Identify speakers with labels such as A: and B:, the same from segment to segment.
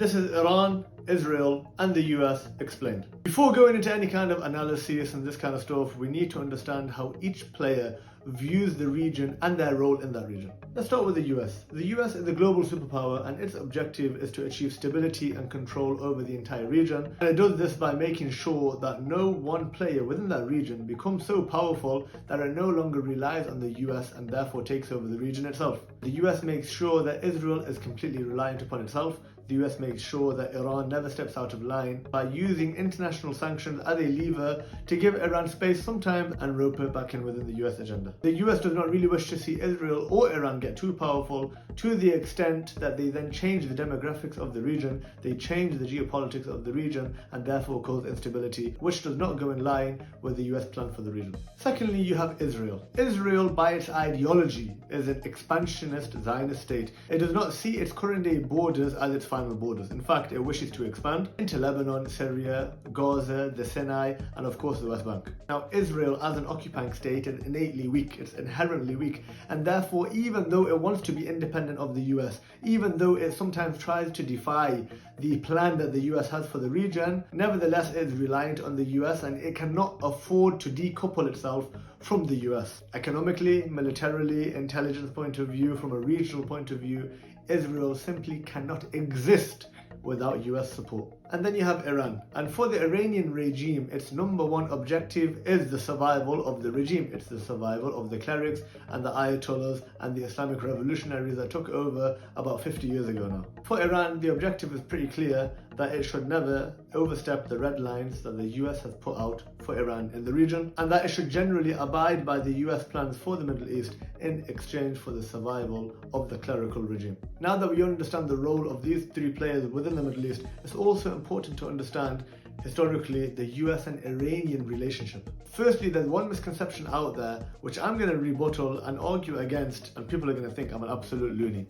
A: This is Iran, Israel, and the US explained. Before going into any kind of analysis and this kind of stuff, we need to understand how each player views the region and their role in that region. Let's start with the US. The US is a global superpower, and its objective is to achieve stability and control over the entire region. And it does this by making sure that no one player within that region becomes so powerful that it no longer relies on the US and therefore takes over the region itself. The US makes sure that Israel is completely reliant upon itself. The US makes sure that Iran never steps out of line by using international sanctions as a lever to give Iran space sometimes and rope it back in within the US agenda. The US does not really wish to see Israel or Iran get too powerful, to the extent that they then change the demographics of the region, they change the geopolitics of the region, and therefore cause instability, which does not go in line with the US plan for the region. Secondly, you have Israel. Israel, by its ideology, is an expansionist Zionist state. It does not see its current day borders as its final borders. In fact, it wishes to expand into Lebanon, Syria, Gaza, the Sinai, and of course the West Bank. Now, Israel as an occupying state is innately weak, it's inherently weak, and therefore, even though it wants to be independent of the US, even though it sometimes tries to defy the plan that the US has for the region, nevertheless it is reliant on the US, and it cannot afford to decouple itself from the US. Economically, militarily, intelligence point of view, from a regional point of view, Israel simply cannot exist without US support. And then you have Iran. And for the Iranian regime, its number one objective is the survival of the regime. It's the survival of the clerics and the Ayatollahs and the Islamic revolutionaries that took over about 50 years ago now. For Iran, the objective is pretty clear, that it should never overstep the red lines that the US has put out for Iran in the region, and that it should generally abide by the US plans for the Middle East in exchange for the survival of the clerical regime. Now that we understand the role of these three players within the Middle East, it's also important to understand historically the US and Iranian relationship. Firstly, there's one misconception out there which I'm going to rebuttal and argue against, and people are going to think I'm an absolute loony.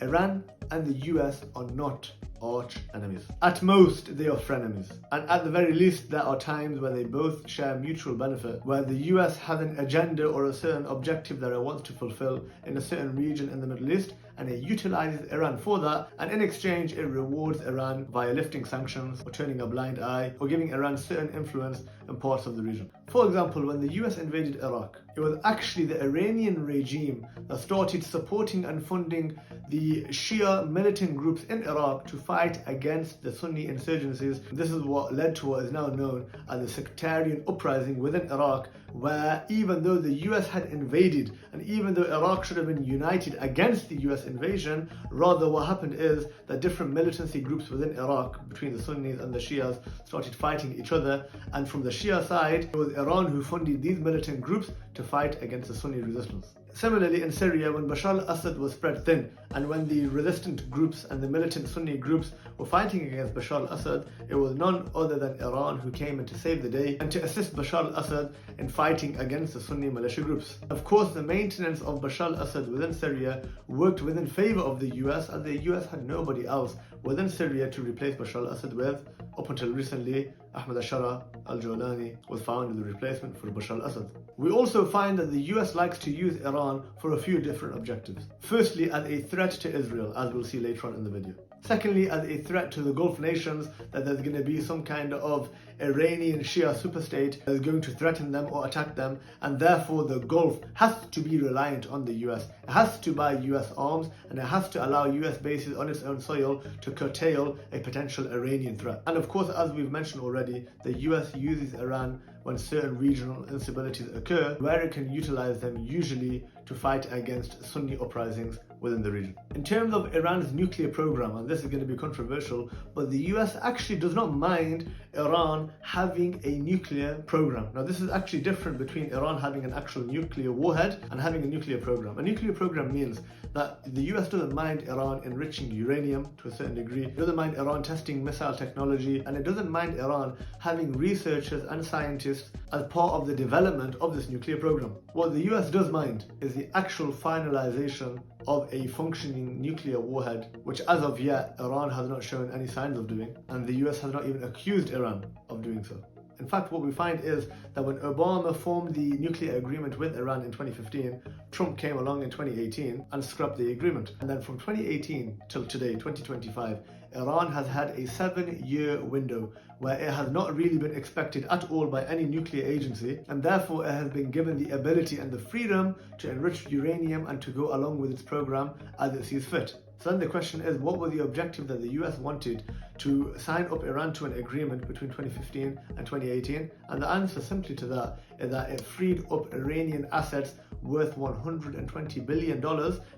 A: Iran and the US are not arch enemies. At most, they are frenemies. And at the very least, there are times where they both share mutual benefit, where the US has an agenda or a certain objective that it wants to fulfill in a certain region in the Middle East, and it utilizes Iran for that, and in exchange it rewards Iran via lifting sanctions or turning a blind eye or giving Iran certain influence in parts of the region. For example, when the US invaded Iraq, it was actually the Iranian regime that started supporting and funding the Shia militant groups in Iraq to fight against the Sunni insurgencies. This is what led to what is now known as the sectarian uprising within Iraq, where even though the US had invaded and even though Iraq should have been united against the US invasion, rather what happened is that different militancy groups within Iraq, between the Sunnis and the Shias, started fighting each other, and from the Shia side, it was Iran who funded these militant groups to fight against the Sunni resistance. Similarly, in Syria, when Bashar al-Assad was spread thin, and when the resistant groups and the militant Sunni groups were fighting against Bashar al-Assad, it was none other than Iran who came in to save the day and to assist Bashar al-Assad in fighting against the Sunni militia groups. Of course, the maintenance of Bashar al-Assad within Syria worked within favor of the US, as the US had nobody else within Syria to replace Bashar al-Assad with. Up until recently, Ahmad al-Shara al-Jawlani was found as the replacement for Bashar al-Assad. We also find that the US likes to use Iran for a few different objectives. Firstly, as a threat to Israel, as we'll see later on in the video. Secondly, as a threat to the Gulf nations, that there's going to be some kind of Iranian Shia superstate that is going to threaten them or attack them, and therefore the Gulf has to be reliant on the US. It has to buy US arms, and it has to allow US bases on its own soil to curtail a potential Iranian threat. And of course, as we've mentioned already, the US uses Iran when certain regional instabilities occur, where it can utilize them usually to fight against Sunni uprisings within the region. In terms of Iran's nuclear program, and this is going to be controversial, but the US actually does not mind Iran having a nuclear program. Now, this is actually different between Iran having an actual nuclear warhead and having a nuclear program. A nuclear program means that the US doesn't mind Iran enriching uranium to a certain degree, it doesn't mind Iran testing missile technology, and it doesn't mind Iran having researchers and scientists as part of the development of this nuclear program. What the US does mind is the actual finalization of a functioning nuclear warhead, which as of yet Iran has not shown any signs of doing, and the US has not even accused Iran of doing so. In fact, what we find is that when Obama formed the nuclear agreement with Iran in 2015, Trump came along in 2018 and scrapped the agreement. And then from 2018 till today, 2025, Iran has had a 7-year window where it has not really been expected at all by any nuclear agency, and therefore it has been given the ability and the freedom to enrich uranium and to go along with its program as it sees fit. So then the question is, what was the objective that the US wanted to sign up Iran to an agreement between 2015 and 2018? And the answer simply to that is that it freed up Iranian assets worth $120 billion,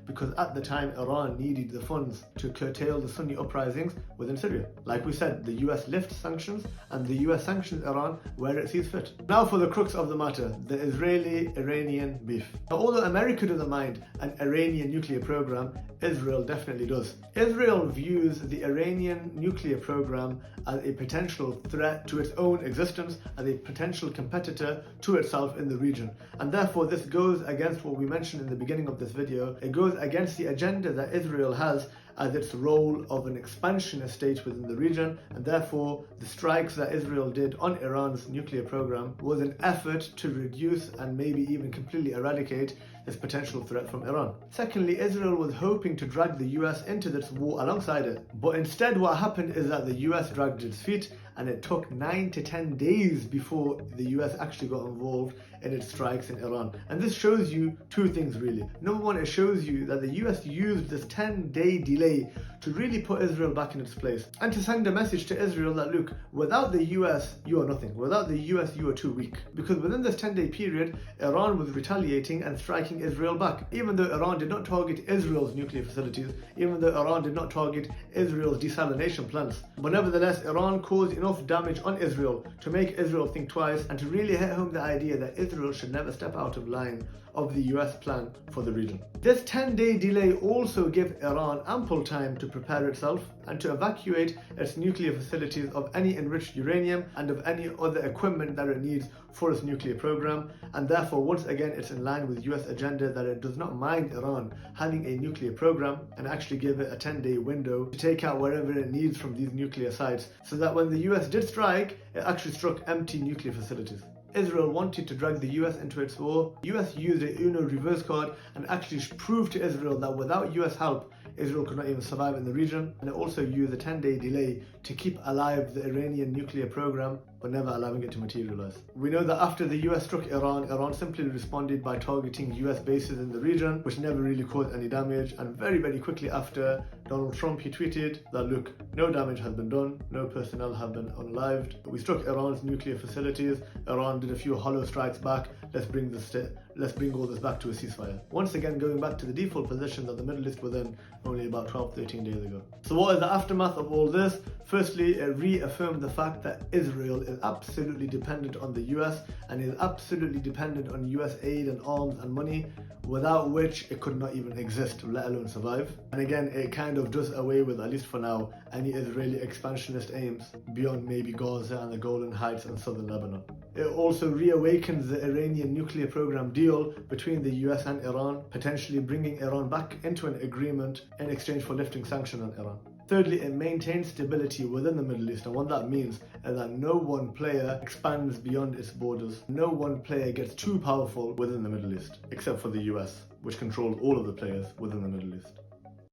A: because at the time Iran needed the funds to curtail the Sunni uprisings within Syria. Like we said, the US lifts sanctions and the US sanctions Iran where it sees fit. Now for the crux of the matter, the Israeli-Iranian beef. Now, although America doesn't mind an Iranian nuclear program, Israel definitely does. Israel views the Iranian nuclear program as a potential threat to its own existence, as a potential competitor to itself in the region. And therefore this goes against what we mentioned in the beginning of this video. It goes against the agenda that Israel has as its role of an expansionist state within the region, and therefore the strikes that Israel did on Iran's nuclear program was an effort to reduce and maybe even completely eradicate this potential threat from Iran. Secondly, Israel was hoping to drag the US into this war alongside it, but instead what happened is that the US dragged its feet, and it took 9 to 10 days before the US actually got involved in its strikes in Iran. And this shows you two things really. Number one, it shows you that the US used this 10-day delay to really put Israel back in its place and to send a message to Israel that, look, without the US, you are nothing. Without the US, you are too weak. Because within this 10-day period, Iran was retaliating and striking Israel back. Even though Iran did not target Israel's nuclear facilities, even though Iran did not target Israel's desalination plants, but nevertheless, Iran caused enough damage on Israel to make Israel think twice and to really hit home the idea that Israel should never step out of line of the US plan for the region. This 10-day delay also gave Iran ample time to prepare itself and to evacuate its nuclear facilities of any enriched uranium and of any other equipment that it needs for its nuclear program, and therefore once again it's in line with US agenda that it does not mind Iran having a nuclear program and actually give it a 10-day window to take out whatever it needs from these nuclear sites, so that when the US did strike, it actually struck empty nuclear facilities. Israel wanted to drag the US into its war. US used a Uno reverse card and actually proved to Israel that without US help, Israel could not even survive in the region. And it also used a 10-day delay to keep alive the Iranian nuclear program, but never allowing it to materialize. We know that after the US struck Iran, Iran simply responded by targeting US bases in the region, which never really caused any damage. And very, very quickly after, Donald Trump, he tweeted that, look, no damage has been done, no personnel have been unalived. We struck Iran's nuclear facilities. Iran did a few hollow strikes back. Let's bring all this back to a ceasefire. Once again, going back to the default position that the Middle East was in only about 12-13 days ago. So what is the aftermath of all this? Firstly, it reaffirmed the fact that Israel is absolutely dependent on the US and is absolutely dependent on US aid and arms and money, without which it could not even exist, let alone survive. And again, it kind of does away with, at least for now, any Israeli expansionist aims beyond maybe Gaza and the Golan Heights and southern Lebanon. It also reawakens the Iranian nuclear program deal between the US and Iran, potentially bringing Iran back into an agreement in exchange for lifting sanctions on Iran. Thirdly, it maintains stability within the Middle East, and what that means is that no one player expands beyond its borders. No one player gets too powerful within the Middle East, except for the US, which controls all of the players within the Middle East.